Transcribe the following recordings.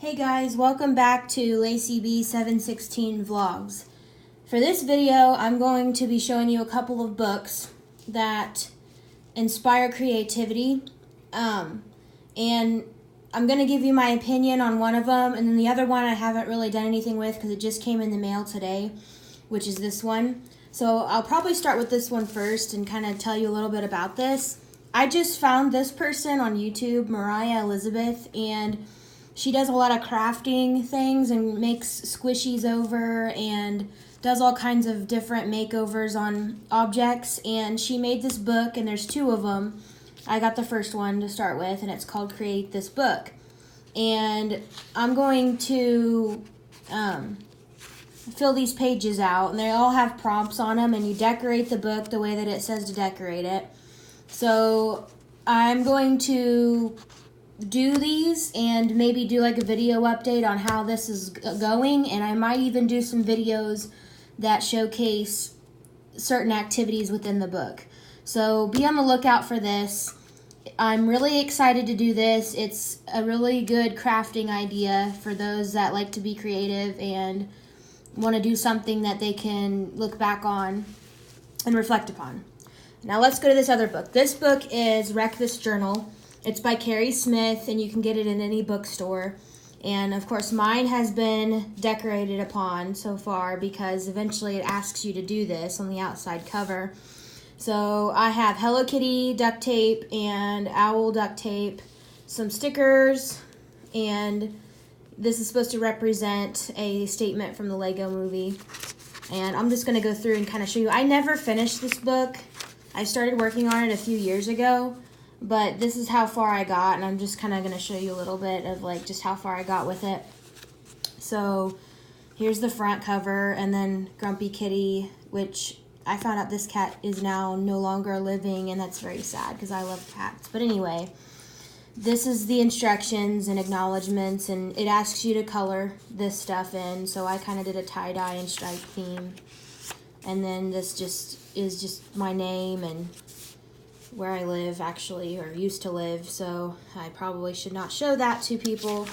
Hey guys, welcome back to Lacey B 716 Vlogs. For this video, I'm going to be showing you a couple of books that inspire creativity. And I'm going to give you my opinion on one of them, and then the other one I haven't really done anything with because it just came in the mail today, which is this one. So I'll probably start with this one first and kind of tell you a little bit about this. I just found this person on YouTube, Mariah Elizabeth, and she does a lot of crafting things and makes squishies over and does all kinds of different makeovers on objects. And she made this book, and there's two of them. I got the first one to start with, and it's called Create This Book. And I'm going to fill these pages out, and they all have prompts on them, and you decorate the book the way that it says to decorate it. So I'm going to do these and maybe do like a video update on how this is going, and I might even do some videos that showcase certain activities within the book. So be on the lookout for this. I'm really excited to do this. It's a really good crafting idea for those that like to be creative and want to do something that they can look back on and reflect upon. Now let's go to this other book. This book is Wreck This Journal. It's by Carrie Smith, and you can get it in any bookstore. And of course, mine has been decorated upon so far because eventually it asks you to do this on the outside cover. So I have Hello Kitty duct tape and owl duct tape, some stickers, and this is supposed to represent a statement from the Lego movie. And I'm just going to go through and kind of show you. I never finished this book. I started working on it a few years ago. But this is how far I got, and I'm just kind of going to show you a little bit of like just how far I got with it. So here's the front cover, and then Grumpy Kitty, which I found out this cat is now no longer living, and that's very sad because I love cats. But anyway, this is the instructions and acknowledgments, and it asks you to color this stuff in. So I kind of did a tie-dye and stripe theme. And then this is just my name and where I live, actually, or used to live, so I probably should not show that to people.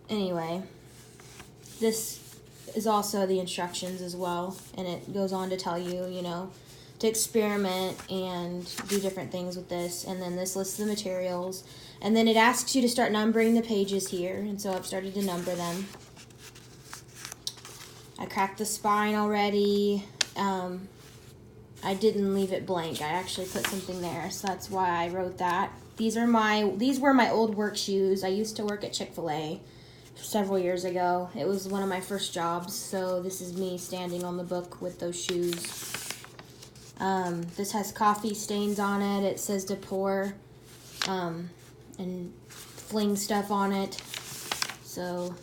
Anyway, this is also the instructions as well, and it goes on to tell you, to experiment and do different things with this. And then this lists the materials, and then it asks you to start numbering the pages here, and so I've started to number them. I cracked the spine already. I didn't leave it blank. I actually put something there, so that's why I wrote that. These were my old work shoes. I used to work at Chick-fil-A several years ago. It was one of my first jobs, so this is me standing on the book with those shoes. This has coffee stains on it. It says to pour and fling stuff on it. So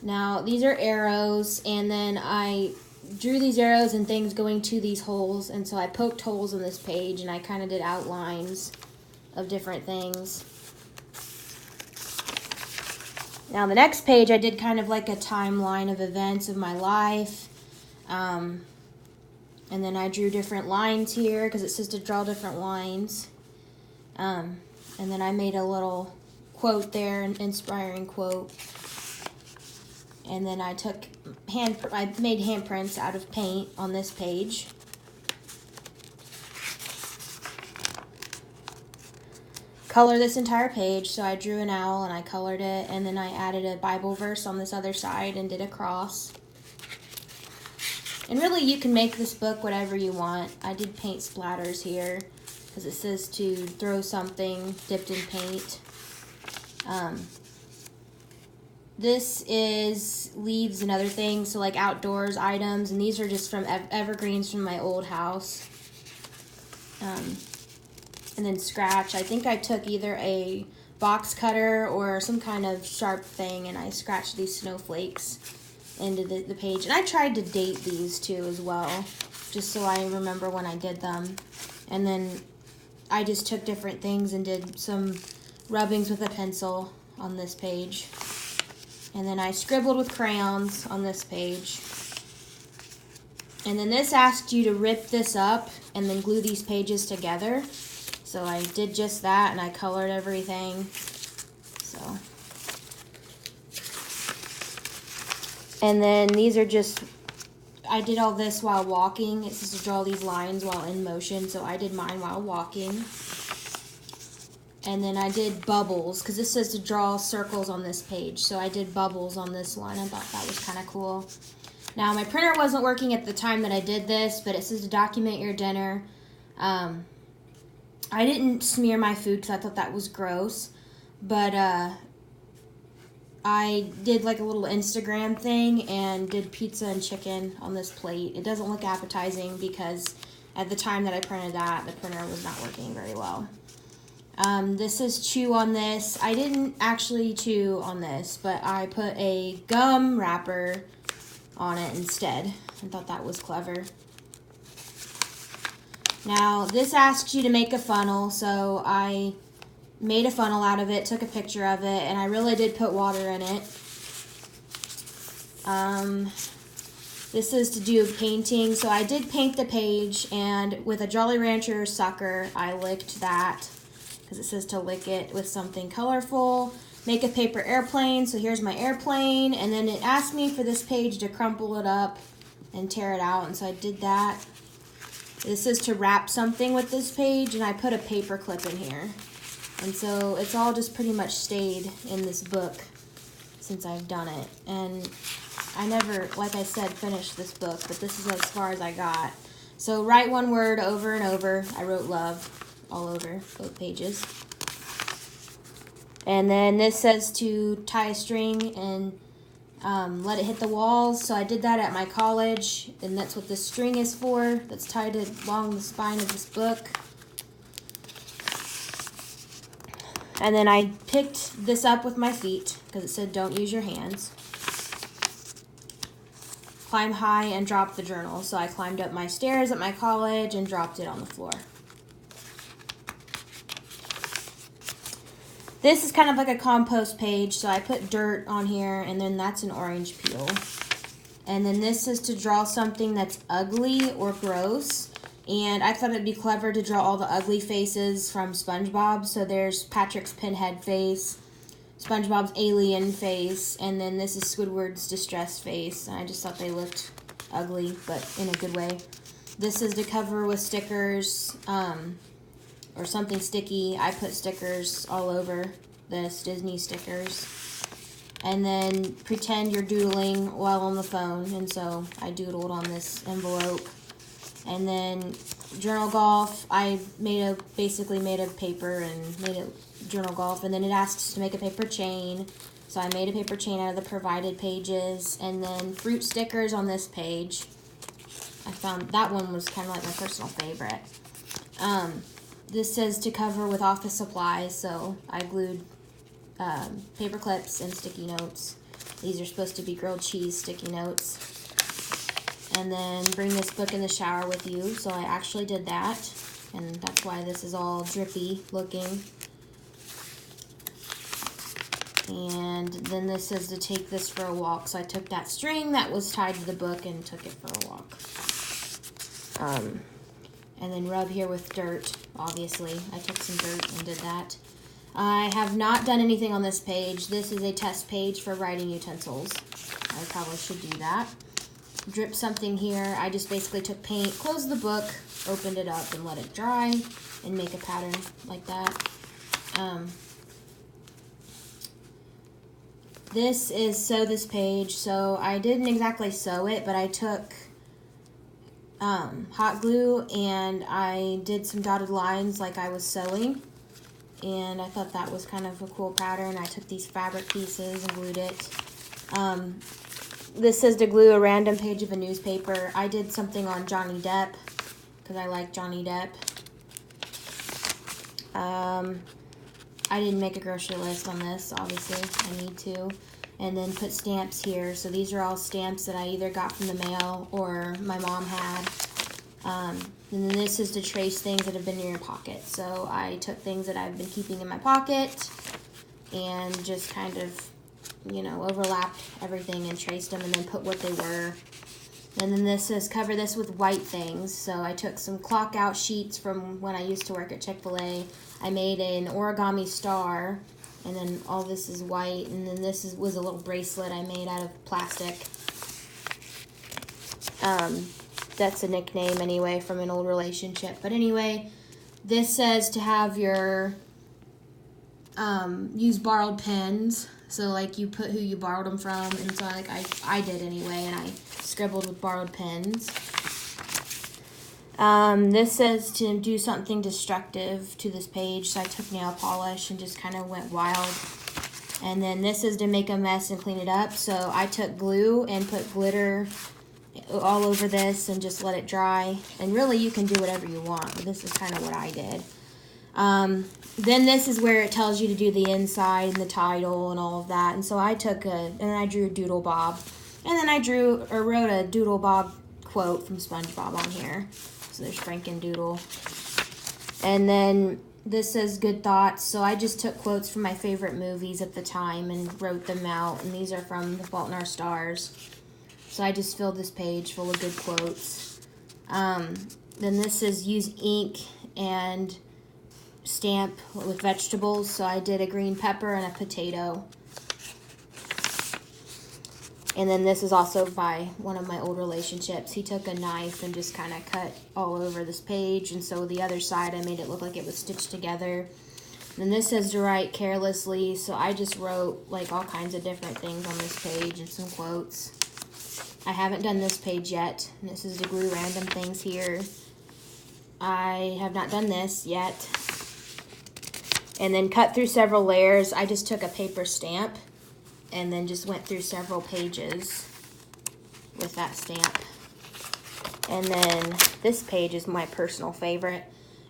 now these are arrows, and then I drew these arrows and things going to these holes, and so I poked holes in this page, and I kind of did outlines of different things. Now the next page I did kind of like a timeline of events of my life, and then I drew different lines here because it says to draw different lines, and then I made a little quote there, an inspiring quote. And then I made handprints out of paint on this page. Color this entire page, so I drew an owl and I colored it, and then I added a Bible verse on this other side and did a cross. And really, you can make this book whatever you want. I did paint splatters here because it says to throw something dipped in paint. This is leaves and other things, so like outdoors items, and these are just from evergreens from my old house. And then scratch. I think I took either a box cutter or some kind of sharp thing, and I scratched these snowflakes into the page. And I tried to date these too as well, just so I remember when I did them. And then I just took different things and did some rubbings with a pencil on this page. And then I scribbled with crayons on this page. And then this asked you to rip this up and then glue these pages together. So I did just that, and I colored everything. So, and then these are just, I did all this while walking. It says to draw these lines while in motion, so I did mine while walking. And then I did bubbles, because this says to draw circles on this page, so I did bubbles on this one. I thought that was kind of cool. Now, my printer wasn't working at the time that I did this, but it says to document your dinner. I didn't smear my food because I thought that was gross, but I did like a little Instagram thing and did pizza and chicken on this plate. It doesn't look appetizing because at the time that I printed that, the printer was not working very well. This is chew on this. I didn't actually chew on this, but I put a gum wrapper on it instead. I thought that was clever. Now, this asks you to make a funnel, so I made a funnel out of it, took a picture of it, and I really did put water in it. This is to do painting, so I did paint the page, and with a Jolly Rancher sucker, I licked that, because it says to lick it with something colorful. Make a paper airplane, so here's my airplane, and then it asked me for this page to crumple it up and tear it out, and so I did that. This is to wrap something with this page, and I put a paper clip in here. And so it's all just pretty much stayed in this book since I've done it. And I never, like I said, finished this book, but this is as far as I got. So write one word over and over. I wrote love all over both pages. And then this says to tie a string and let it hit the walls. So I did that at my college, and that's what this string is for. That's tied along the spine of this book. And then I picked this up with my feet because it said don't use your hands. Climb high and drop the journal. So I climbed up my stairs at my college and dropped it on the floor. This is kind of like a compost page, so I put dirt on here, and then that's an orange peel. And then this is to draw something that's ugly or gross. And I thought it'd be clever to draw all the ugly faces from SpongeBob. So there's Patrick's pinhead face, SpongeBob's alien face, and then this is Squidward's distressed face. And I just thought they looked ugly, but in a good way. This is to cover with stickers, or something sticky. I put stickers all over this, Disney stickers. And then pretend you're doodling while on the phone. And so I doodled on this envelope. And then journal golf, I basically made a paper and made a journal golf. And then it asks to make a paper chain. So I made a paper chain out of the provided pages. And then fruit stickers on this page. I found that one was kind of like my personal favorite. This says to cover with office supplies, so I glued paper clips and sticky notes. These are supposed to be grilled cheese sticky notes. And then bring this book in the shower with you, so I actually did that. And that's why this is all drippy looking. And then this says to take this for a walk, so I took that string that was tied to the book and took it for a walk. And then rub here with dirt, obviously. I took some dirt and did that. I have not done anything on this page. This is a test page for writing utensils. I probably should do that. Drip something here. I just basically took paint, closed the book, opened it up, and let it dry, and make a pattern like that. This is sew this page. So I didn't exactly sew it, but I took hot glue and I did some dotted lines like I was sewing, and I thought that was kind of a cool pattern. I took these fabric pieces and glued it. This says to glue a random page of a newspaper. I did something on Johnny Depp because I like Johnny Depp. I didn't make a grocery list on this, obviously I need to. And then put stamps here. So these are all stamps that I either got from the mail or my mom had. And then this is to trace things that have been in your pocket. So I took things that I've been keeping in my pocket and just kind of, you know, overlapped everything and traced them and then put what they were. And then this says cover this with white things. So I took some clock out sheets from when I used to work at Chick-fil-A. I made an origami star And then all this is white, and then this was a little bracelet I made out of plastic. That's a nickname anyway from an old relationship. But anyway, this says to have your, use borrowed pens. So like you put who you borrowed them from, and so like I did anyway, and I scribbled with borrowed pens. This says to do something destructive to this page, so I took nail polish and just kind of went wild. And then this is to make a mess and clean it up, so I took glue and put glitter all over this and just let it dry. And really you can do whatever you want, but this is kind of what I did. Then this is where it tells you to do the inside and the title and all of that. And so I took and then I drew Doodle Bob. And then I wrote a Doodle Bob quote from SpongeBob on here. So there's Frankendoodle. And then this says good thoughts. So I just took quotes from my favorite movies at the time and wrote them out. And these are from The Fault in Our Stars. So I just filled this page full of good quotes. Then this says use ink and stamp with vegetables. So I did a green pepper and a potato. And then this is also by one of my old relationships. He took a knife and just kind of cut all over this page. And so the other side, I made it look like it was stitched together. And this says to write carelessly. So I just wrote like all kinds of different things on this page and some quotes. I haven't done this page yet. And this is to glue random things here. I have not done this yet. And then cut through several layers. I just took a paper stamp and then just went through several pages with that stamp. And then this page is my personal favorite.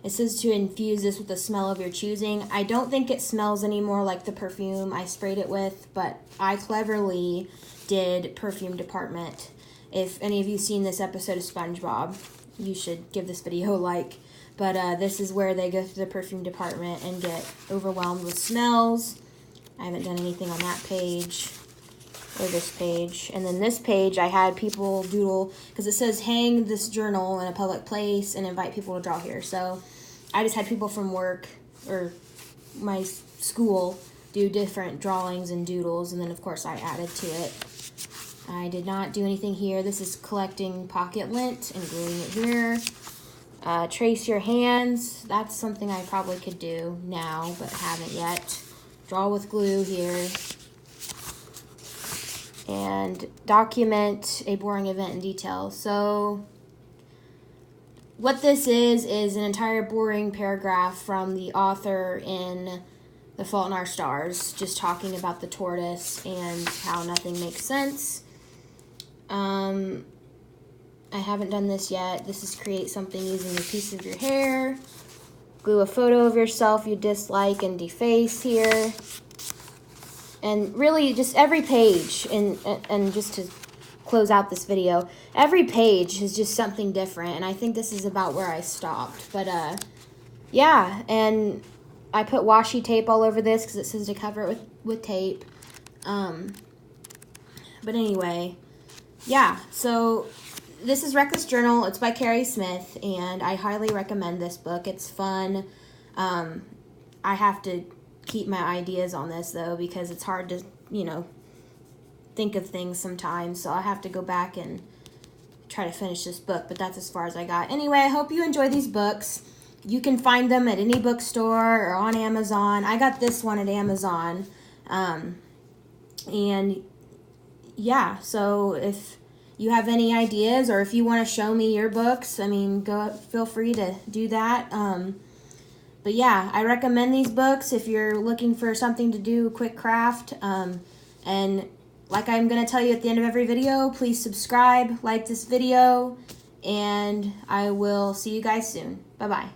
It says to infuse this with the smell of your choosing. I don't think it smells anymore like the perfume I sprayed it with, but I cleverly did perfume department. If any of you seen this episode of SpongeBob, you should give this video a like. But this is where they go through the perfume department and get overwhelmed with smells. I haven't done anything on that page or this page. And then this page, I had people doodle, because it says hang this journal in a public place and invite people to draw here. So I just had people from work or my school do different drawings and doodles, and then of course I added to it. I did not do anything here. This is collecting pocket lint and gluing it here. Trace your hands. That's something I probably could do now, but haven't yet. Draw with glue here. And document a boring event in detail. So what this is an entire boring paragraph from the author in The Fault in Our Stars, just talking about the tortoise and how nothing makes sense. I haven't done this yet. This is create something using a piece of your hair. Glue a photo of yourself you dislike and deface here. And really just every page, and just to close out this video, every page is just something different, and I think this is about where I stopped. But yeah, and I put washi tape all over this because it says to cover it with tape. But anyway, yeah, so this is Reckless Journal. It's by Carrie Smith, and I highly recommend this book. It's fun. I have to keep my ideas on this, though, because it's hard to, think of things sometimes. So I have to go back and try to finish this book, but that's as far as I got. Anyway, I hope you enjoy these books. You can find them at any bookstore or on Amazon. I got this one at Amazon. And yeah, so if you have any ideas, or if you want to show me your books, feel free to do that. But yeah, I recommend these books if you're looking for something to do, quick craft. And like I'm going to tell you at the end of every video, please subscribe, like this video, and I will see you guys soon. Bye-bye.